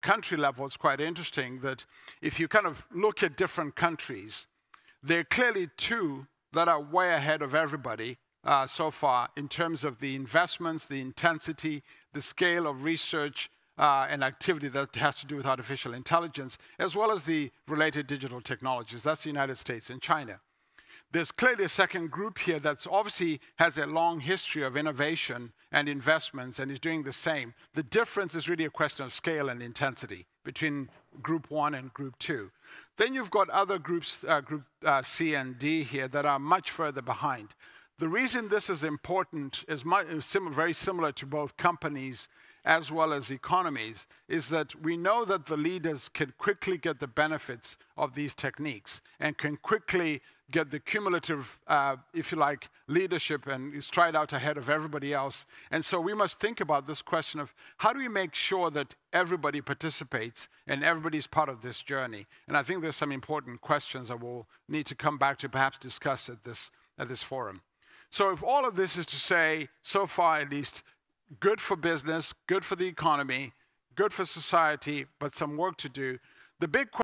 country level, it's quite interesting that if you kind of look at different countries, there are clearly two that are way ahead of everybody so far in terms of the investments, the intensity, the scale of research and activity that has to do with artificial intelligence, as well as the related digital technologies. That's the United States and China. There's clearly a second group here that obviously has a long history of innovation and investments and is doing the same. The difference is really a question of scale and intensity between group 1 and group 2. Then you've got other groups, group C and D here, that are much further behind. The reason this is important is very similar to both companies as well as economies, is that we know that the leaders can quickly get the benefits of these techniques and can quickly get the cumulative, if you like, leadership and stride out ahead of everybody else. And so we must think about this question of how do we make sure that everybody participates and everybody's part of this journey? And I think there's some important questions that we'll need to come back to perhaps discuss at this forum. So if all of this is to say, so far at least, good for business, good for the economy, good for society, but some work to do, the big question